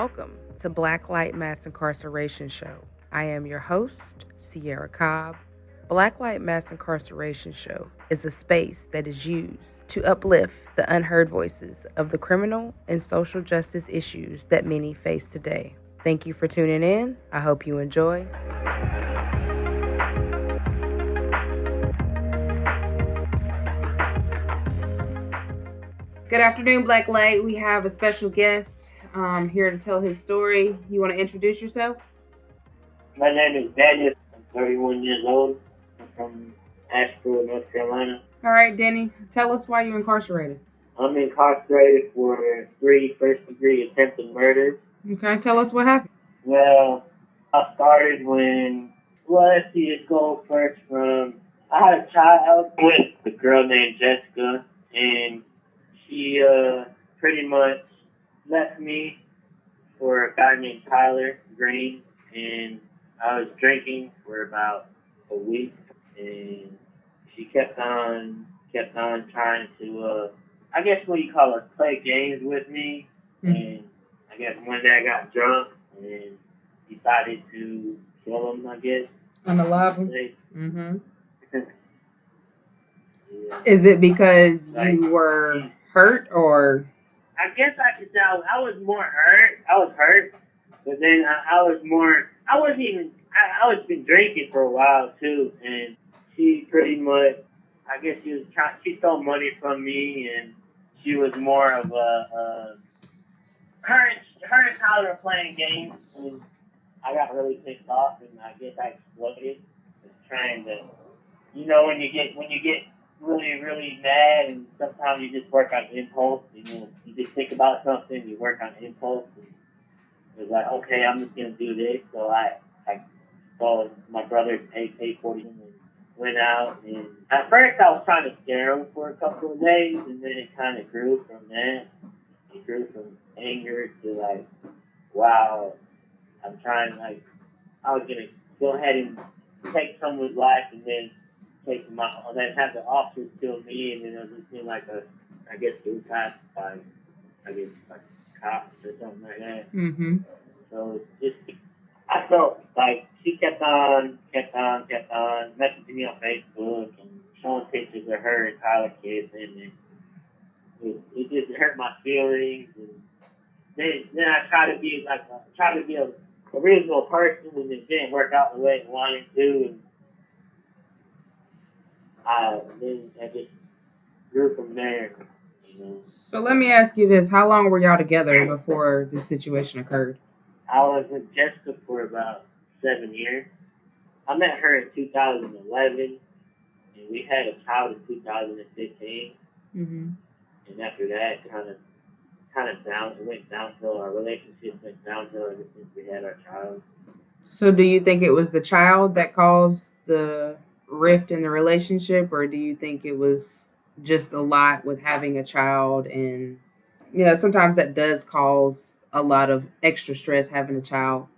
welcome to Black Light Mass Incarceration Show. I am your host, Ciara Cobb. Black Light Mass Incarceration Show is a space that is used to uplift the unheard voices of the criminal and social justice issues that many face today. Thank you for tuning in. I hope you enjoy. Good afternoon, Black Light. We have a special guest here to tell his story. You want to introduce yourself? My name is Daniel. I'm 31 years old. I'm from Asheville, North Carolina. All right, Danny, tell us why you're incarcerated. I'm incarcerated for 3 first-degree attempted murders. Okay, tell us what happened. Well, I started let's go first from, I had a child with a girl named Jessica, and she pretty much left me for a guy named Tyler Green, and I was drinking for about a week, and she kept on trying to, I guess what you call it, play games with me. Mm-hmm. And I guess one day I got drunk and decided to kill him, I guess. Unalive him? Mm-hmm. Yeah. Is it because you were hurt, or? I guess I could say I was more hurt. I was hurt, but then I was been drinking for a while too, and she pretty much, I guess she stole money from me, and she was more of her and Tyler were playing games, and I got really pissed off, and I guess I exploded, just trying to, when you get really, really mad, and sometimes you just work on impulse, you just think about something, you work on impulse, and it was like, okay, I'm just going to do this. So I called my brother's AK-40 and went out, and at first I was trying to scare him for a couple of days, and then it kind of grew from that. It grew from anger to like, wow, I'm trying, like, I was going to go ahead and take someone's life and then take them out, and then have the officers kill me, and then it was just like I guess suicide by, like cops or something like that. Mm-hmm. So I felt like she kept on messaging me on Facebook and showing pictures of her and Tyler kids, and it just hurt my feelings. And then I tried to be a reasonable person, and it didn't work out the way I wanted to. And then I just grew from there. So let me ask you this: how long were y'all together before this situation occurred? I was with Jessica for about 7 years. I met her in 2011, and we had a child in 2015. Mm-hmm. And after that, it went downhill. Our relationship went downhill ever since we had our child. So do you think it was the child that caused the rift in the relationship, or do you think it was just a lot with having a child? And sometimes that does cause a lot of extra stress, having a child.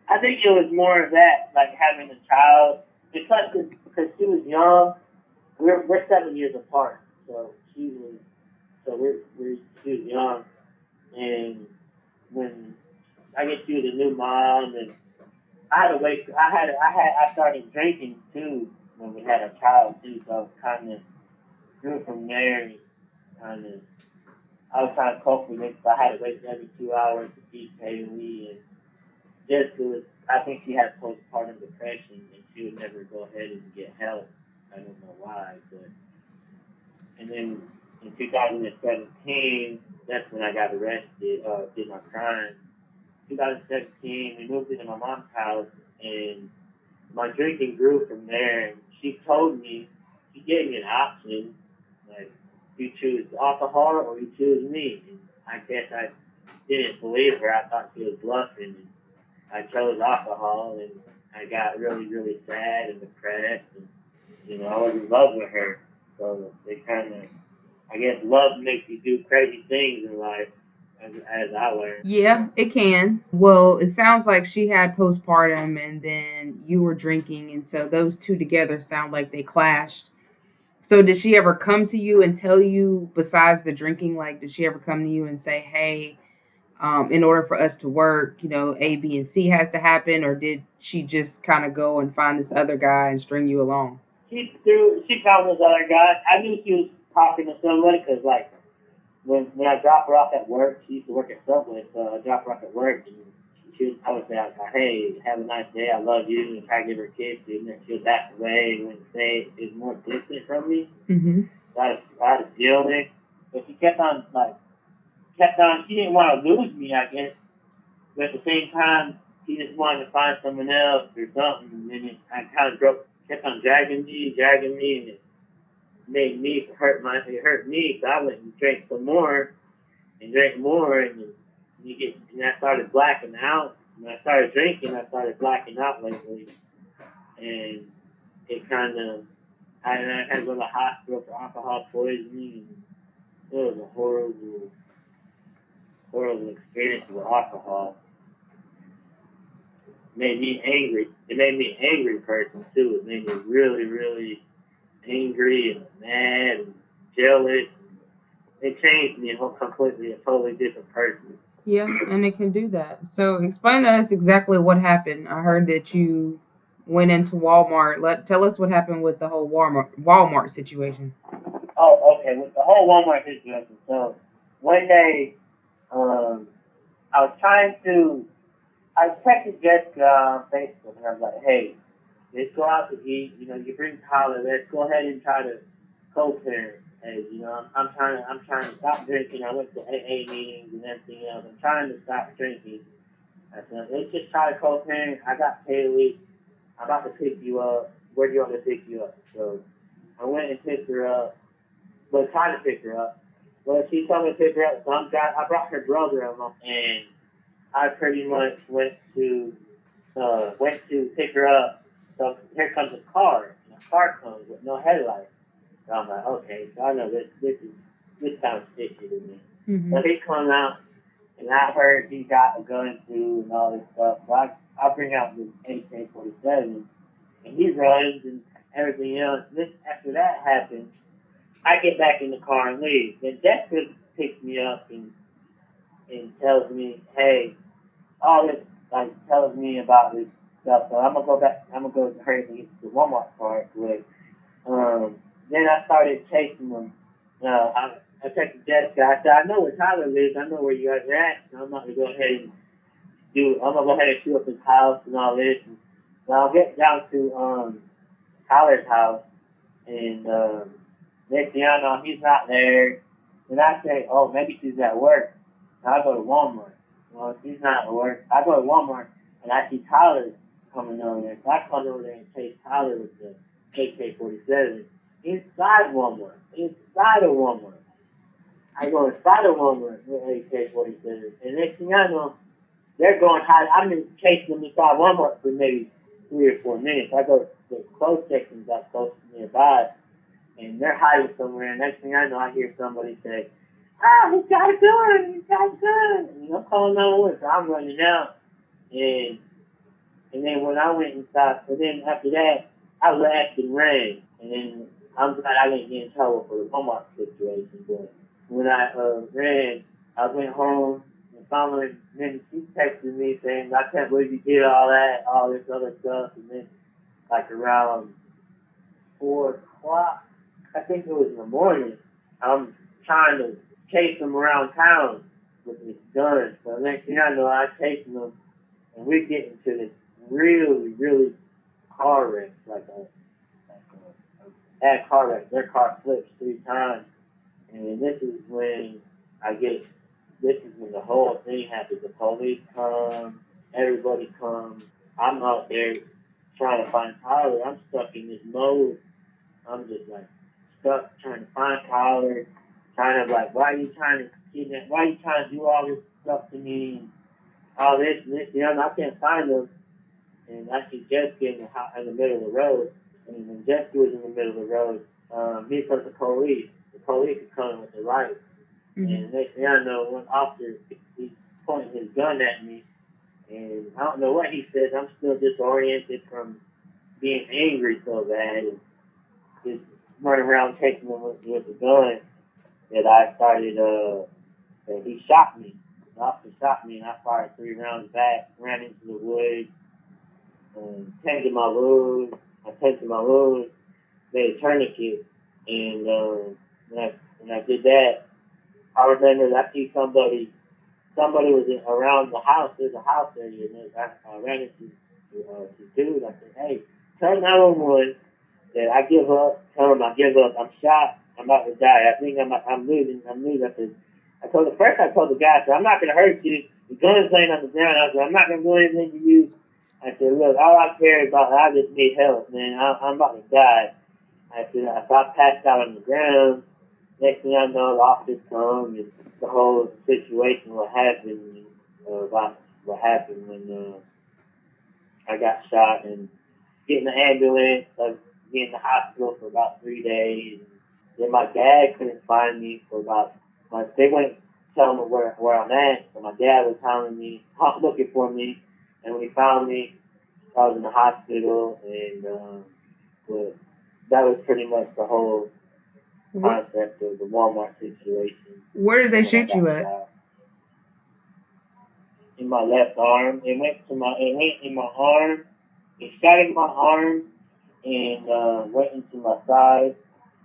I think it was more of that, like having a child, because she was young. We're 7 years apart, so she was young, and when I guess she was a new mom, and I had to wait. I started drinking too when we had a child too, so I kind of grew from there. I was trying to cope with it, so I had to wait every 2 hours to feed Haley, and I think she had postpartum depression, and she would never go ahead and get help. I don't know why, and then in 2017, that's when I got arrested, did my crime. 2017, we moved into my mom's house, and my drinking grew from there. And she gave me an option, like, you choose alcohol or you choose me. And I guess I didn't believe her. I thought she was bluffing. And I chose alcohol, and I got really, really sad and depressed. And, I was in love with her. So they kind of, I guess love makes you do crazy things in life, as I learned. Yeah, it can. Well, it sounds like she had postpartum, and then you were drinking, and so those two together sound like they clashed. So did she ever come to you and tell you, besides the drinking, like, did she ever come to you and say, hey, in order for us to work, A, B, and C has to happen, or did she just kind of go and find this other guy and string you along? She found this other guy. I knew she was talking to somebody because, like, when I dropped her off at work, she used to work at Subway, so I dropped her off at work, and I would say, hey, have a nice day, I love you, and try to give her a kiss, and then she would back away and wouldn't say it was more distant from me. Mm-hmm. I had to deal with it. But she kept on, she didn't want to lose me, I guess, but at the same time, she just wanted to find someone else or something, and then I kind of kept on dragging me, and it made me it hurt me, so I went and drank some more, and I started blacking out. When I started drinking, I started blacking out lately, and it kind of, I had to go to the hospital for alcohol poisoning, and it was a horrible experience with alcohol. It made me angry. It made me an angry person too. It made me really, really angry and mad and jealous. It changed me completely, a totally different person. Yeah, and it can do that. So explain to us exactly what happened. I heard that you went into Walmart. Tell us what happened with the whole Walmart situation. Oh, okay. With the whole Walmart situation. So one day, I texted Jessica on Facebook, and I was like, hey, let's go out to eat. You bring Tyler. Let's go ahead and try to co-parent. Hey, I'm trying to stop drinking. I went to AA meetings and everything else. I'm trying to stop drinking. I said, let's just try to co-parent. I got paid a week. I'm about to pick you up. Where do you want me to pick you up? So I went and picked her up. Well, trying to pick her up. Well, she told me to pick her up, so I brought her brother along, and I pretty much went to pick her up. So here comes a car. And the car comes with no headlights. So I'm like, okay, so I know this sounds fishy to me. Mm-hmm. So he comes out, and I heard he got a gun too and all this stuff. So I bring out the AK-47, and he runs and everything else. After that happens, I get back in the car and leave. Then Jessica picks me up and tells me, hey, all this, like, tells me about this stuff. So I'm gonna go to her and get the Walmart part quick. Then I started chasing them. I texted Jessica. I said, I know where Tyler lives. I know where you guys are at. So I'm gonna go ahead and shoot up his house and all this. And so I'll get down to Tyler's house, and next thing I know, he's not there. And I say, oh, maybe she's at work. So I go to Walmart. Well, she's not at work. I go to Walmart, and I see Tyler coming over there. So I come over there and chase Tyler with the AK-47 inside Walmart. Inside of Walmart. I go inside of Walmart with AK-47. And next thing I know, they're going high. I've been chasing them inside Walmart for maybe 3 or 4 minutes. I go to the clothes sections that's close nearby, and they're hiding somewhere. And next thing I know, I hear somebody say, he's got a gun, And I'm calling 911, so I'm running out. And then when I went inside, so then after that, I left and ran. And then I'm glad I didn't get in trouble for the Walmart situation. But when I ran, I went home, and finally, then she texted me saying, I can't believe you did all this other stuff. And then, like, around 4 o'clock, I think it was in the morning, I'm trying to chase them around town with this gun. So next thing I know, I'm chasing them, and we get into this really, really car wreck, like a bad car wreck. Their car flips 3 times, and this is when the whole thing happens. The police come, everybody comes. I'm out there trying to find Tyler. I'm stuck in this mode. I'm just like stuck trying to find Tyler, trying to like, why are you trying to do all this stuff to me, and all this and this, I can't find them. And I see Jessica in the middle of the road, and when Jessica was in the middle of the road, here comes the police. The police is coming with the lights. Mm-hmm. And next thing I know, one officer, he's pointing his gun at me, and I don't know what he says. I'm still disoriented from being angry so bad, and just running around chasing him with the gun, that I started, that he shot me. officer shot me, and I fired 3 rounds back, ran into the woods, tended my wounds. I tended my wounds, made a tourniquet, and when I did that, I remember I see somebody was around the house. There's a house area, and I ran into this dude. I said, "Hey, tell 911 that I give up. Tell him I give up. I'm shot. I'm about to die. I think I'm losing. I'm losing." I told the guy, I said, "I'm not gonna hurt you. The gun's laying on the ground." I said, "I'm not gonna do anything to you." I said, "Look, all I care about, I just need help, man. I'm about to die." I said, "If I passed out on the ground, next thing I know, the officers come and the whole situation, what happened, about what happened when I got shot, and getting the ambulance, being in the hospital for about 3 days. Then my dad couldn't find me for they wouldn't tell me where I'm at, so my dad was looking for me, and when he found me, I was in the hospital, and but that was pretty much the whole concept of the Walmart situation. Where did they shoot you at? Shot. In my left arm. It went in my arm. It shot in my arm and went into my side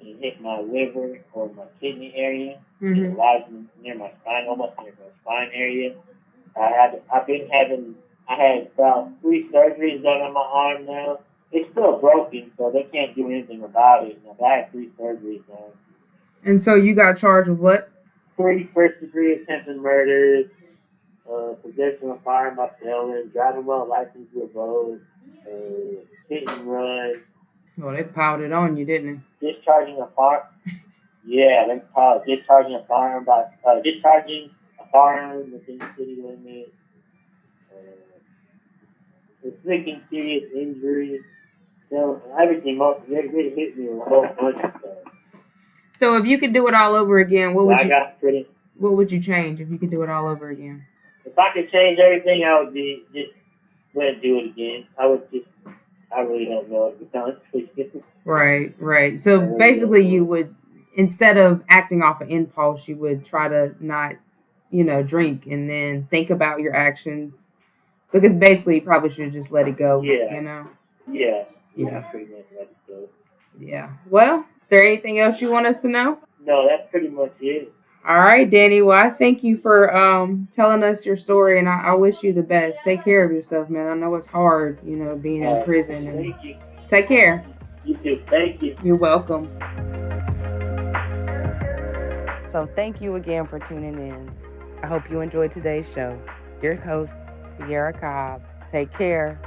and hit my liver or my kidney area. Mm-hmm. It lodged near my spine, almost near my spine area. I had about 3 surgeries done on my arm now. It's still broken, so they can't do anything about it. I had 3 surgeries done. And so you got charged with what? 3 first-degree attempted murders, possession of firearm by felon, driving while license revoked, hit and run. Well, they piled it on you, didn't they? Discharging a firearm. Yeah, they piled discharging a firearm within the city limits. Inflicting serious injury. So everything. They hit me with a whole bunch of stuff. So if you could do it all over again, what would you change if you could do it all over again? If I could change everything, I would wouldn't do it again. I really don't know, to be honest with you. Right. So basically you would, instead of acting off an impulse, you would try to not, drink and then think about your actions. Because basically you probably should just let it go, Yeah. Yeah, pretty much let it go. Yeah. Well, is there anything else you want us to know? No, that's pretty much it. All right, Danny. Well, I thank you for telling us your story, and I wish you the best. Take care of yourself, man. I know it's hard, being in prison. And thank you. Take care. You too. Thank you. You're welcome. So thank you again for tuning in. I hope you enjoyed today's show. Your host, Ciara Cobb. Take care.